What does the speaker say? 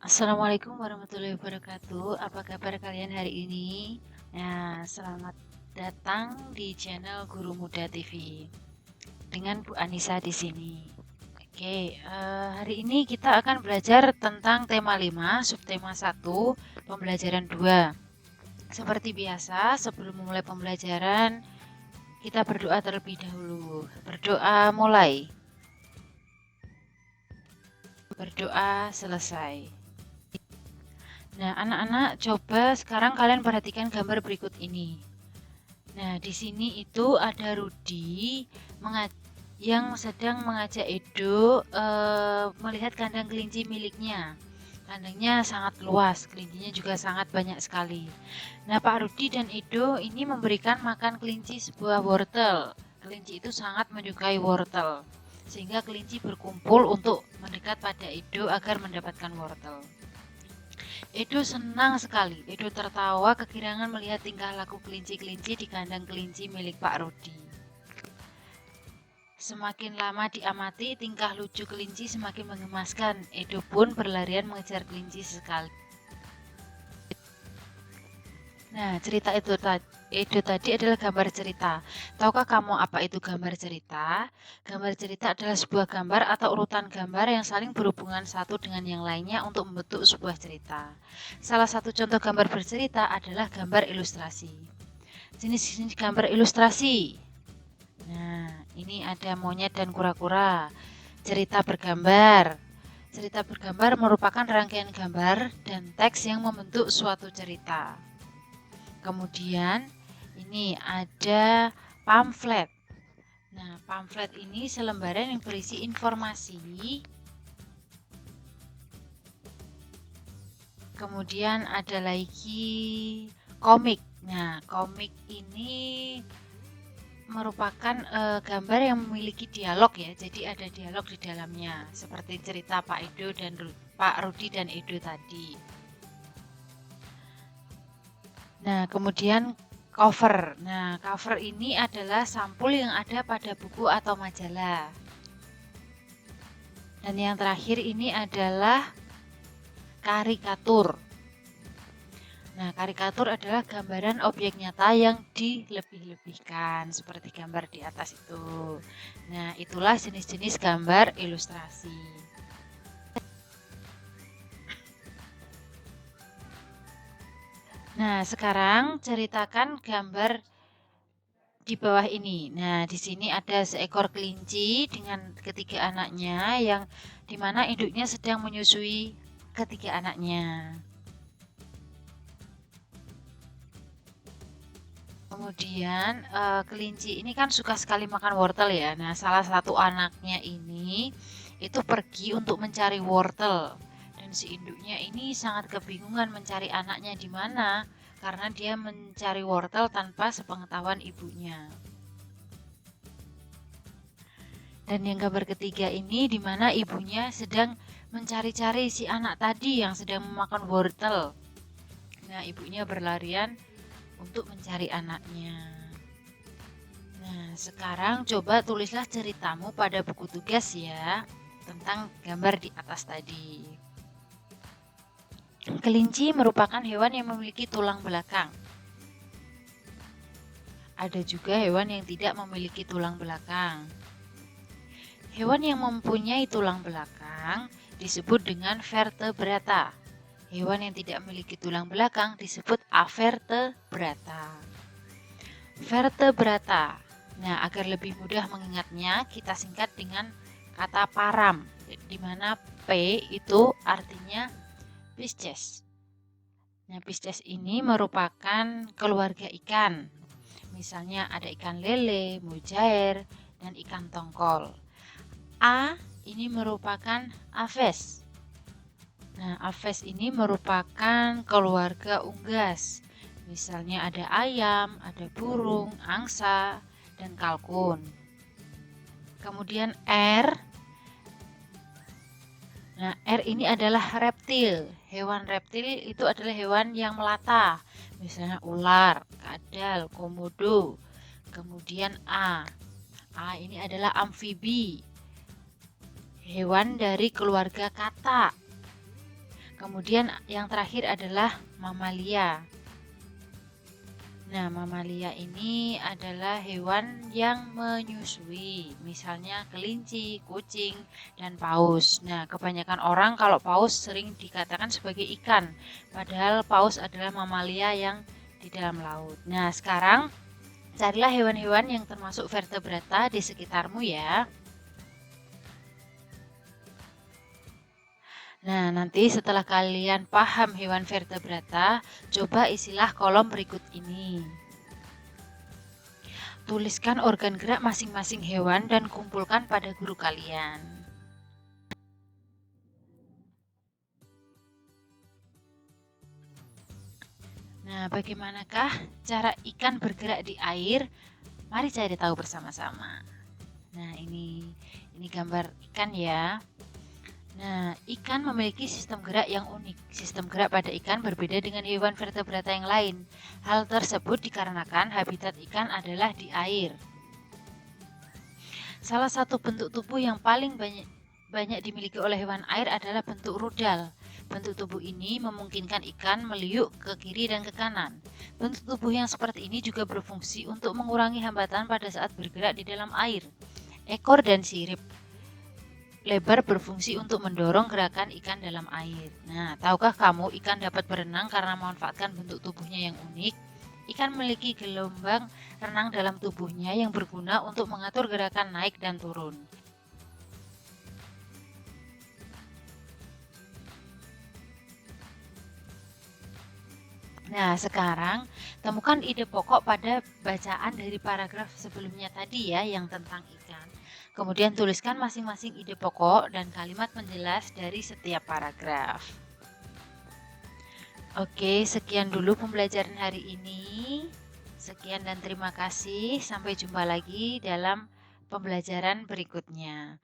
Assalamualaikum warahmatullahi wabarakatuh. Apa kabar kalian hari ini? Selamat datang di channel Guru Muda TV dengan Bu Anissa di sini. Hari ini kita akan belajar tentang tema 5, subtema 1, pembelajaran 2. Seperti biasa, sebelum memulai pembelajaran, kita berdoa terlebih dahulu. Berdoa mulai. Berdoa selesai. Nah, anak-anak, coba sekarang kalian perhatikan gambar berikut ini. Nah, di sini itu ada Rudi yang sedang mengajak Edo melihat kandang kelinci miliknya. Kandangnya sangat luas, kelincinya juga sangat banyak sekali. Nah, Pak Rudi dan Edo ini memberikan makan kelinci sebuah wortel. Kelinci itu sangat menyukai wortel, sehingga kelinci berkumpul untuk mendekat pada Edo agar mendapatkan wortel. Edo senang sekali. Edo tertawa kegirangan melihat tingkah laku kelinci-kelinci di kandang kelinci milik Pak Rudi. Semakin lama diamati, tingkah lucu kelinci semakin mengemaskan. Edo pun berlarian mengejar kelinci sekali. Nah, cerita itu Edo tadi adalah gambar cerita. Tahukah kamu apa itu gambar cerita? Gambar cerita adalah sebuah gambar atau urutan gambar yang saling berhubungan satu dengan yang lainnya untuk membentuk sebuah cerita. Salah satu contoh gambar bercerita adalah gambar ilustrasi. Jenis-jenis gambar ilustrasi. Nah, ini ada monyet dan kura-kura. Cerita bergambar. Cerita bergambar merupakan rangkaian gambar dan teks yang membentuk suatu cerita. Kemudian ini ada pamflet. Nah, pamflet ini selembaran yang berisi informasi. Kemudian ada lagi komik. Nah, komik ini merupakan gambar yang memiliki dialog ya. Jadi ada dialog di dalamnya, seperti cerita Pak Rudi dan Edo tadi. Nah, kemudian cover. Nah, cover ini adalah sampul yang ada pada buku atau majalah. Dan yang terakhir ini adalah karikatur. Nah, karikatur adalah gambaran objek nyata yang dilebih-lebihkan, seperti gambar di atas itu. Nah, itulah jenis-jenis gambar ilustrasi. Nah, sekarang ceritakan gambar di bawah ini. Nah, di sini ada seekor kelinci dengan ketiga anaknya yang dimana induknya sedang menyusui ketiga anaknya. Kemudian kelinci ini kan suka sekali makan wortel ya. Nah, salah satu anaknya ini itu pergi untuk mencari wortel. Dan si induknya ini sangat kebingungan mencari anaknya di mana karena dia mencari wortel tanpa sepengetahuan ibunya. Dan yang gambar ketiga ini di mana ibunya sedang mencari-cari si anak tadi yang sedang memakan wortel. Nah, ibunya berlarian untuk mencari anaknya. Nah, sekarang coba tulislah ceritamu pada buku tugas ya, tentang gambar di atas tadi. Kelinci merupakan hewan yang memiliki tulang belakang. Ada juga hewan yang tidak memiliki tulang belakang. Hewan yang mempunyai tulang belakang disebut dengan vertebrata. Hewan yang tidak memiliki tulang belakang disebut avertebrata. Vertebrata. Nah, agar lebih mudah mengingatnya, kita singkat dengan kata param, di mana P itu artinya Pisces. Nah, Pisces ini merupakan keluarga ikan. Misalnya ada ikan lele, mujair, dan ikan tongkol. A ini merupakan Aves. Nah, Aves ini merupakan keluarga unggas. Misalnya ada ayam, ada burung, angsa, dan kalkun. Kemudian R. Nah, R ini adalah reptil. Hewan reptil itu adalah hewan yang melata. Misalnya ular, kadal, komodo. Kemudian A. A ini adalah amfibi. Hewan dari keluarga kata. Kemudian yang terakhir adalah mamalia. Nah, mamalia ini adalah hewan yang menyusui, misalnya kelinci, kucing, dan paus. Nah, kebanyakan orang kalau paus sering dikatakan sebagai ikan, padahal paus adalah mamalia yang di dalam laut. Nah, sekarang carilah hewan-hewan yang termasuk vertebrata di sekitarmu ya. Nah, nanti setelah kalian paham hewan vertebrata, coba isilah kolom berikut ini. Tuliskan organ gerak masing-masing hewan dan kumpulkan pada guru kalian. Nah, bagaimanakah cara ikan bergerak di air? Mari cari tahu bersama-sama. Nah, ini gambar ikan ya. Nah, ikan memiliki sistem gerak yang unik. Sistem gerak pada ikan berbeda dengan hewan vertebrata yang lain. Hal tersebut dikarenakan habitat ikan adalah di air. Salah satu bentuk tubuh yang paling banyak dimiliki oleh hewan air adalah bentuk rudal. Bentuk tubuh ini memungkinkan ikan meliuk ke kiri dan ke kanan. Bentuk tubuh yang seperti ini juga berfungsi untuk mengurangi hambatan pada saat bergerak di dalam air. Ekor dan sirip lebar berfungsi untuk mendorong gerakan ikan dalam air. Nah, tahukah kamu ikan dapat berenang karena memanfaatkan bentuk tubuhnya yang unik? Ikan memiliki gelombang renang dalam tubuhnya yang berguna untuk mengatur gerakan naik dan turun. Nah, sekarang temukan ide pokok pada bacaan dari paragraf sebelumnya tadi ya, yang tentang ikan. Kemudian tuliskan masing-masing ide pokok dan kalimat penjelas dari setiap paragraf. Oke, sekian dulu pembelajaran hari ini. Sekian dan terima kasih. Sampai jumpa lagi dalam pembelajaran berikutnya.